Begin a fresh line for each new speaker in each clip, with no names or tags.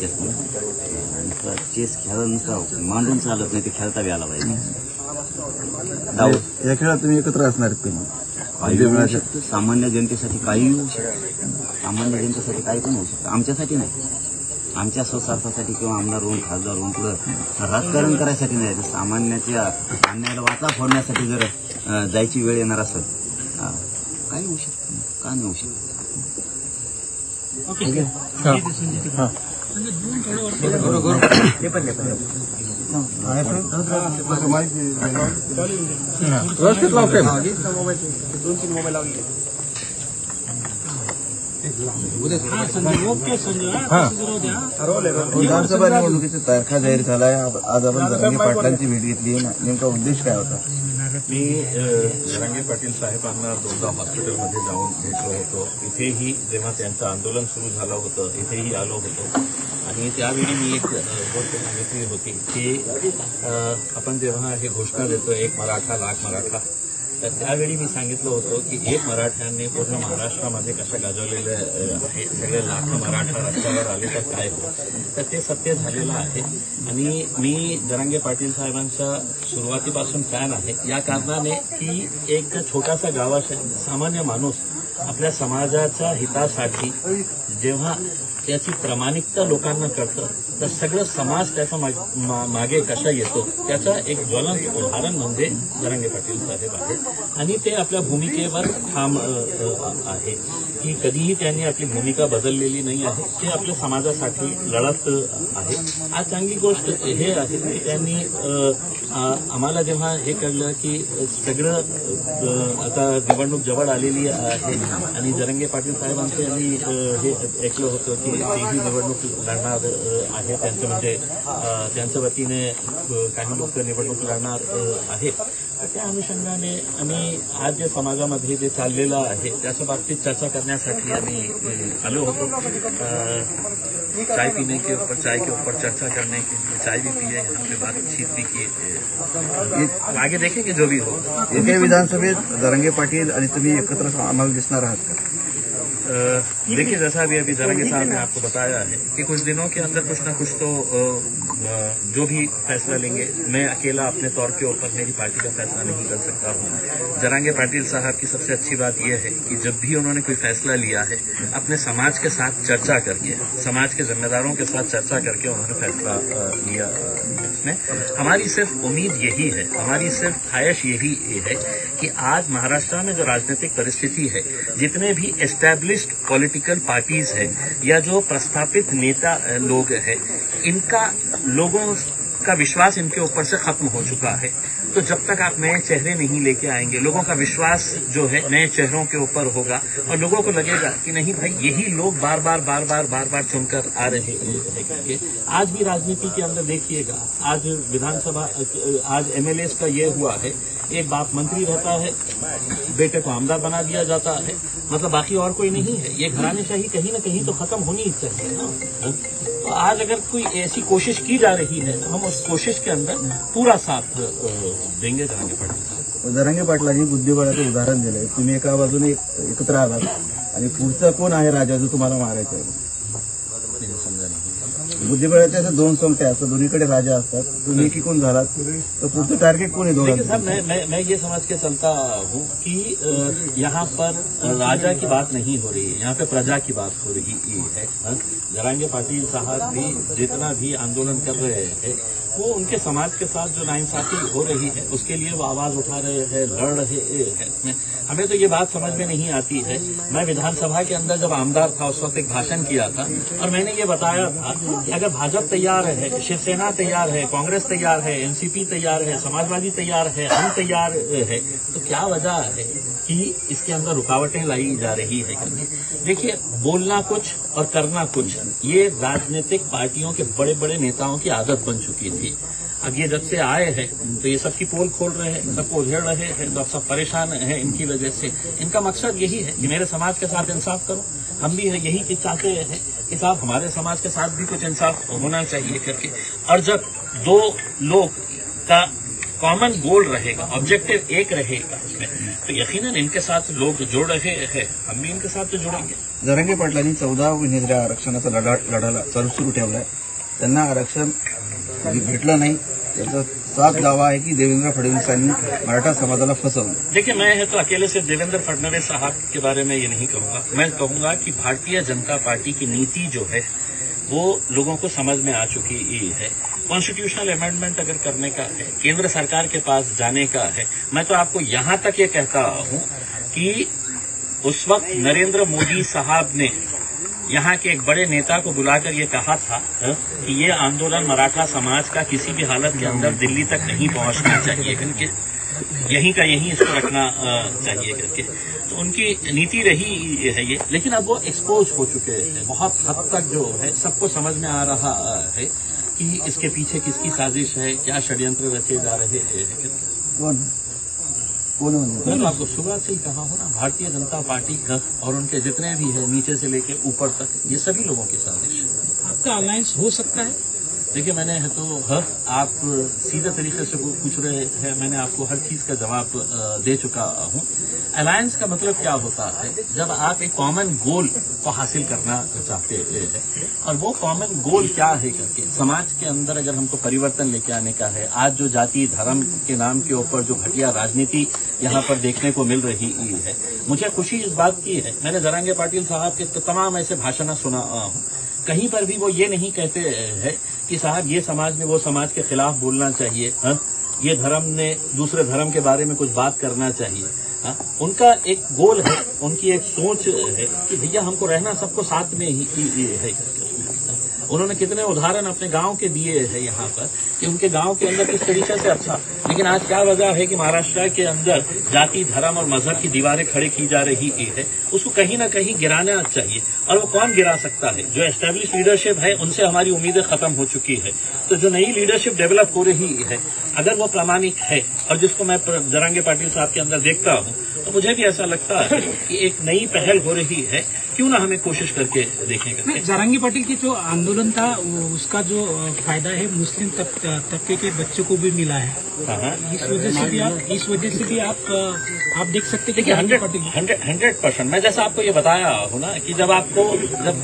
Chess नुसता chess खेळा नुसता मांडून चालत नाही, ते खेळता यायला पाहिजे.
या खेळात तुम्ही एकत्र असणार
काही होऊ शकतं. सामान्य जनतेसाठी काही होऊ शकतं. सामान्य जनतेसाठी काही पण होऊ शकतं. आमच्यासाठी नाही, आमच्या स्वस्वार्थासाठी किंवा आमदार होऊन खासदार होऊन पुढं राजकारण करायसाठी नाही, तर सामान्याच्या अन्यायाला वाचा फोडण्यासाठी जर जायची वेळ येणार असेल, काही होऊ शकतं. का नाही होऊ शकत.
विधानसभा निवडणुकीची तारखा जाहीर झालाय. आज आपण जरांगे पाटलांची भेट घेतली, नेमका उद्देश काय होता?
मी जरांगे पाटील साहेबांना दोनदा हॉस्पिटलमध्ये जाऊन भेटलो होतो. इथेही जेव्हा त्यांचं आंदोलन सुरू झालं होतं, इथेही आलो होतो आणि त्यावेळी मी एक गोष्ट सांगितली होती की आपण जेव्हा हे घोषणा देतो एक मराठा लाख मराठा, तर त्यावेळी मी सांगितलं होतं की एक मराठ्यांनी पूर्ण महाराष्ट्रामध्ये कशा गाजवलेलं आहे, सगळे लाख मराठा रस्त्यावर आले तर काय हो, तर ते सत्य झालेलं आहे. आणि मी जरांगे पाटील साहेबांच्या सुरुवातीपासून फॅन आहे, या कारणाने की एक छोटासा गावाचा सामान्य माणूस आपल्या समाजाच्या हितासाठी जेव्हा त्याची प्रामाणिकता लोकांना कळतं, तर सगळं समाज त्याच्या मागे कशा येतो त्याचा एक ज्वलंत उदाहरण म्हणजे जरांगे पाटील साहेब आहे. आणि ते आपल्या भूमिकेवर ठाम आहे की कधीही त्यांनी आपली भूमिका बदललेली नाही आहे. ते आपल्या समाजासाठी लढत आहे. आज चांगली गोष्ट हे आहे की त्यांनी आम्हाला जेव्हा हे कळलं की सगळं आता निवडणूक जवळ आलेली आहे आणि जरांगे पाटील साहेबांचे आम्ही हे ऐकलं होतं की तेही निवडणूक लढणार आहे, त्यांचं म्हणजे त्यांच्या वतीने काही लोक निवडणूक लढणार आहेत. त्या अनुषंगाने आम्ही आज जे समाजामध्ये जे चाललेलं आहे त्याच्या बाबतीत चर्चा करण्यासाठी आम्ही आलो होतो. चाय पीने के ऊपर, चाय के ऊपर चर्चा करने के लिए चाय भी पिए, यहाँ पे बातचीत भी की, आगे देखेंगे जो भी हो.
येत्या विधानसभेत जरांगे पाटील आणि तुम्ही एकत्र आम्हाला दिसणार आहात का?
देखिए, जैसा अभी जरांगे साहब ने आपको बताया है कि कुछ दिनों के अंदर कुछ ना कुछ तो जो भी फैसला लेंगे, मैं अकेला अपने तौर के ऊपर मेरी पार्टी का फैसला नहीं कर सकता हूँ. जरांगे पाटिल साहब की सबसे अच्छी बात यह है कि जब भी उन्होंने कोई फैसला लिया है अपने समाज के साथ चर्चा करके, समाज के जिम्मेदारों के साथ चर्चा करके उन्होंने फैसला लिया. इसमें हमारी सिर्फ उम्मीद यही है, हमारी सिर्फ ख्वाहिश यही है कि आज महाराष्ट्र में जो राजनीतिक परिस्थिति है, जितने भी एस्टैब्लिश्ड पॉलिटिकल पार्टीज है या जो प्रस्थापित नेता लोग हैं, इनका लोगों का विश्वास इनके ऊपर से खत्म हो चुका है. तो जब तक आप नए चेहरे नहीं लेके आएंगे, लोगों का विश्वास जो है नए चेहरों के ऊपर होगा और लोगों को लगेगा कि नहीं भाई यही लोग बार बार चुनकर आ रहे हैं. आज भी राजनीति के अंदर देखिएगा, आज विधानसभा, आज एमएलएस का ये हुआ है, एक बाप मंत्री रहता है, बेटे को आमदार बना दिया जाता है, मतलब बाकी और कोई नहीं है. ये घरानेशाही कहीं न कहीं तो खत्म होनी ही चाहिए ना. तो आज अगर कोई ऐसी कोशिश की जा रही है तो हम उस कोशिश के अंदर पूरा साथ देंगे जरांगे पाटील.
जरांगे पाटलांनी बुद्धिबळाचं उदाहरण दिलंय. तुम्ही एका बाजूने एकत्र आलात आणि पुढचा कोण आहे राजा जो तुम्हाला मारायचा आहे? बुद्धिबळाच्या असं दोन सोंगट्या असतात, दोन्हीकडे राजा असतात, तुम्ही एकीकून झालात तर पुढचं टार्गेट कोण आहे दोघांचं?
देखिए साहब, मैं ये समझ के चलता हूँ कि यहाँ पर राजा की बात नहीं हो रही है, यहाँ पे प्रजा की बात हो रही है. जरांगे पाटिल साहब भी जितना भी आंदोलन कर रहे हैं वो उनके समाज के साथ जो नाइंसाफी हो रही है उसके लिए वो आवाज उठा रहे हैं, लड़ रहे हैं. हमें तो ये बात समझ में नहीं आती है. मैं विधानसभा के अंदर जब आमदार था उस वक्त एक भाषण किया था और मैंने ये बताया था कि अगर भाजपा तैयार है, शिवसेना तैयार है, कांग्रेस तैयार है, एनसीपी तैयार है, समाजवादी तैयार है, हम तैयार है, तो क्या वजह है कि इसके अंदर रुकावटें लाई जा रही है? देखिए, बोलना कुछ और करना कुछ, ये राजनीतिक पार्टियों के बड़े बड़े नेताओं की आदत बन चुकी थी. अब ये जब से आए हैं तो ये सबकी पोल खोल रहे हैं, सबको उधेड़ रहे हैं, तो अब सब परेशान हैं इनकी वजह से. इनका मकसद यही है कि मेरे समाज के साथ इंसाफ करो. हम भी यही चीज चाहते हैं कि साहब हमारे समाज के साथ भी कुछ इंसाफ होना चाहिए करके. और जब दो लोग का कॉमन गोल रहेगा, ऑब्जेक्टिव एक रहेगा उसमें, तो यकीनन इनके साथ लोग जुड़ रहे हैं, हम भी इनके साथ तो जुड़ेंगे।
जरांगे पाटलांनी 14 महिन्याच्या आरक्षणाचा लढाला सुरू ठेवलाय. त्यांना आरक्षण भेटलं नाही. त्याचा साफ दावा आहे की देवेंद्र फडणवीसांनी मराठा समाजाला फसवलं.
देखिए, मैं तो अकेले से देवेंद्र फडणवीस साहब के बारे में ये नहीं कहूंगा. मैं कहूंगा कि भारतीय जनता पार्टी की नीति जो है वो लोगों को समझ में आ चुकी है. कॉन्स्टिट्यूशनल अमेंडमेंट अगर करने का है, केंद्र सरकार के पास जाने का है, मैं तो आपको यहां तक ये कहता हूं कि उस वक्त नरेंद्र मोदी साहब ने यहाँ के एक बड़े नेता को बुलाकर ये कहा था कि ये आंदोलन मराठा समाज का किसी भी हालत के अंदर दिल्ली तक नहीं पहुंचना चाहिए करके, यहीं का यहीं इसको रखना चाहिए करके. तो उनकी नीति रही है ये, लेकिन अब वो एक्सपोज हो चुके हैं बहुत हद तक. जो है सबको समझ में आ रहा है कि इसके पीछे किसकी साजिश है, क्या षड्यंत्र रचे जा रहे हैं.
कोण
मैं तो आपको सुबह से ही कहा हूं ना, भारतीय जनता पार्टी और उनके जितने भी है नीचे से लेके ऊपर तक, ये सभी लोगों की साजिश है.
आपका अलायंस हो सकता है?
देखिए, मैंने तो आप सीधे तरीके से पूछ रहे हैं, मैंने आपको हर चीज का जवाब दे चुका हूं. अलायंस का मतलब क्या होता है? जब आप एक कॉमन गोल को हासिल करना चाहते हैं, और वो कॉमन गोल क्या है करके समाज के अंदर अगर हमको परिवर्तन लेके आने का है. आज जो जाति धर्म के नाम के ऊपर जो घटिया राजनीति यहाँ पर देखने को मिल रही है, मुझे खुशी इस बात की है. मैंने जरांगे पाटिल साहब के तमाम ऐसे भाषण सुना हूं, कहीं पर भी वो ये नहीं कहते हैं कि साहब ये समाज में वो समाज के खिलाफ बोलना चाहिए, ये धर्म ने दूसरे धर्म के बारे में कुछ बात करना चाहिए. उनका एक गोल है, उनकी एक सोच है कि भैया हमको रहना सबको साथ में ही है. उन्होंने कितने उदाहरण अपने गांव के दिए हैं यहाँ पर कि उनके गांव के अंदर किस तरीके से अच्छा. लेकिन आज क्या वजह है कि महाराष्ट्र के अंदर जाति धर्म और मजहब की दीवारें खड़ी की जा रही है? उसको कहीं ना कहीं गिराना चाहिए. और वो कौन गिरा सकता है? जो एस्टेब्लिश लीडरशिप है, उनसे हमारी उम्मीदें खत्म हो चुकी है. तो जो नई लीडरशिप डेवलप हो रही है, अगर वो प्रामाणिक है, और जिसको मैं जरांगे पाटिल साहब के अंदर देखता हूँ, तो मुझे भी ऐसा लगता है कि एक नई पहल हो रही है, क्यों ना हमें कोशिश करके देखेंगे.
जरांगे पाटिल की जो आंदोलन था उसका जो फायदा है मुस्लिम तबके के बच्चों को भी मिला है. इस वजह से भी आप देख सकते हैं कि
100%. मैं जैसा आपको ये बताया हूँ ना कि जब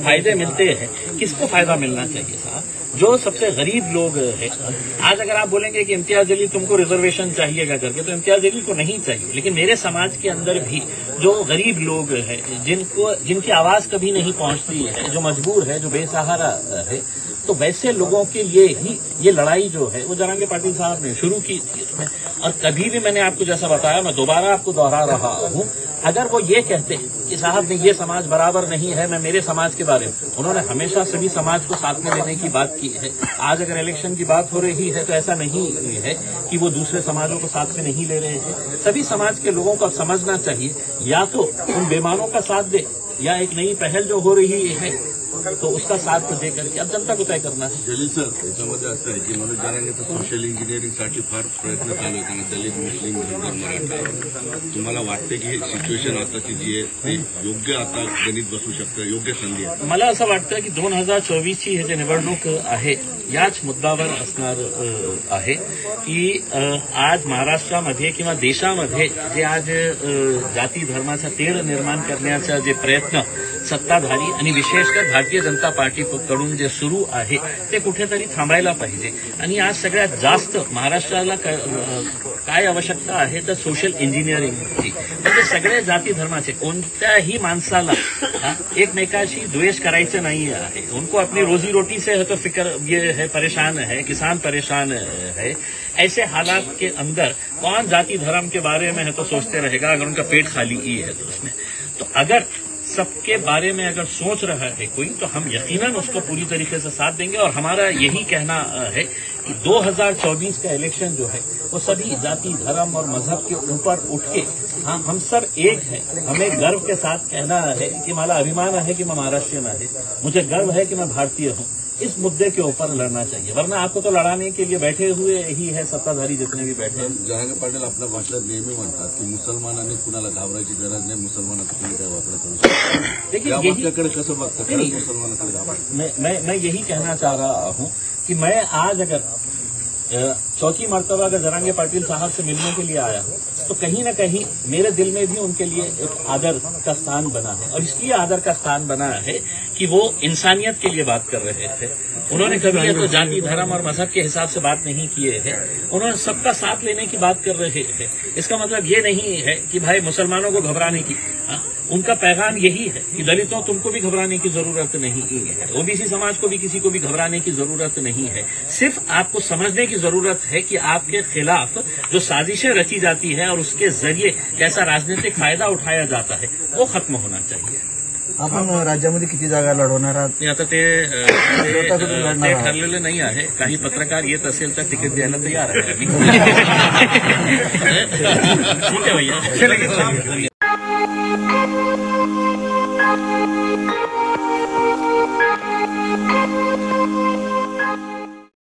फायदे मिलते हैं, किसको फायदा मिलना चाहिए साहब? जो सबसे गरीब लोग हैं. आज अगर आप बोलेंगे कि इम्तियाज अली तुमको रिजर्वेशन चाहिएगा करके, तो इम्तियाज अली को नहीं चाहिए. लेकिन मेरे समाज के अंदर भी जो गरीब लोग हैं, जिनकी आवाज कभी नहीं पहुंचती है, जो मजबूर है, जो बेसहारा है, तो वैसे लोगों के लिए ही ये लड़ाई जो है वो जरांगे पाटिल साहब ने शुरू की थी इसमें. और कभी भी मैंने आपको जैसा बताया, मैं दोबारा आपको दोहरा रहा हूँ, अगर वो ये कहते कि साहब ने ये समाज बराबर नहीं है, मैं मेरे समाज के बारे में, उन्होंने हमेशा सभी समाज को साथ में लेने की बात की है. आज अगर इलेक्शन की बात हो रही है तो ऐसा नहीं है कि वो दूसरे समाजों को साथ में नहीं ले रहे हैं. सभी समाज के लोगों को अब समझना चाहिए, या तो उन बेमानों का साथ दे, या एक नई पहल जो हो रही है तो उसका साथ दे करके अब जनता को तय करना है.
जलील सर, त्याच्यामध्ये असं आहे की मनोज जरांगेचं सोशल इंजिनिअरिंगसाठी फार प्रयत्न चालू आहेत. त्यांना दलित, मुस्लिम, धनगर, मराठा. तुम्हाला वाटते की ही सिच्युएशन आताची जी आहे ते योग्य आता गणित बसू शकतं, योग्य संधी आहे?
मला असं वाटतं की 2024ची हे जे निवडणूक आहे याच मुद्द्यावर असणार आहे की आज महाराष्ट्रामध्ये किंवा देशामध्ये जे आज जाती धर्माचा तेढ निर्माण करण्याचा जे प्रयत्न सत्ताधारी आणि विशेषकर भारतीय जनता पार्टीकडून जे सुरू आहे ते कुठेतरी थांबायला पाहिजे. आणि आज सगळ्यात जास्त महाराष्ट्राला काय आवश्यकता आहे तर सोशल इंजिनिअरिंगची. म्हणजे सगळे जाती धर्माचे कोणत्याही माणसाला एकमेकाशी द्वेष करायचं नाही आहे. उनको अपनी रोजी रोटी से है तो फिक्र ये है, परेशान है, किसान परेशान है. ऐसे हालात के अंदर कौन जाति धर्म के बारे में है तो सोचते रहेगा अगर उनका पेट खाली ही है तो उसमें. तो अगर सबके बारे में अगर सोच रहा है कोई, तो हम यकीनन उसको पूरी तरीके से साथ देंगे. और हमारा यही कहना है कि 2024 का इलेक्शन जो है वो सभी जाति धर्म और मजहब के ऊपर उठ के हम सब एक है. हमें गर्व के साथ कहना है कि मला अभिमान है कि मैं महाराष्ट्रीयन आहे, मुझे गर्व है कि मैं भारतीय हूँ. इस मुद्दे के ऊपर लड़ना चाहिए, वरना आपको तो लड़ाने के लिए बैठे हुए ही है सत्ताधारी जितने भी बैठे हैं.
जरांगे पाटील आपल्या भाषणात नेहमी म्हणतात की मुसलमानांनी कुणाला घाबरायची गरज नाही, मुसलमानाचं कुणी काय वापर करू शकतो.
देखिए,
या वाक्याकडे कसं बघता? खरंच मुसलमानाकडे घाबरायचं?
मैं यही कहना चाह रहा हूँ कि मैं आज अगर चौथी मर्तबा अगर जरांगे पाटिल साहब से मिलने के लिए आया हूं तो कहीं न कहीं मेरे दिल में भी उनके लिए एक आदर का स्थान बना है। और इसलिए आदर का स्थान बना है कि वो इंसानियत के लिए बात कर रहे थे। उन्होंने कभी तो जाति, धर्म और मजहब के हिसाब से बात नहीं किए हैं। उन्होंने सबका साथ लेने की बात कर रहे हैं। इसका मतलब ये नहीं है कि भाई मुसलमानों को घबराने की, उनका पैगाम यही है कि दलितों तुमको भी घबराने की जरूरत नहीं है, ओबीसी समाज को भी किसी को भी घबराने की जरूरत नहीं है। सिर्फ आपको समझने की जरूरत है कि आपके खिलाफ जो साजिशें रची जाती है और उसके जरिए कैसा राजनीतिक फायदा उठाया जाता है वो खत्म होना चाहिए।
आपण राज्यामध्ये किती जागा लढवणार आहात?
नाही, आता ते ठरलेलं नाही आहे. काही पत्रकार येत असेल तर तिकीट द्यायला तयार आहे. ठीक आहे भैया.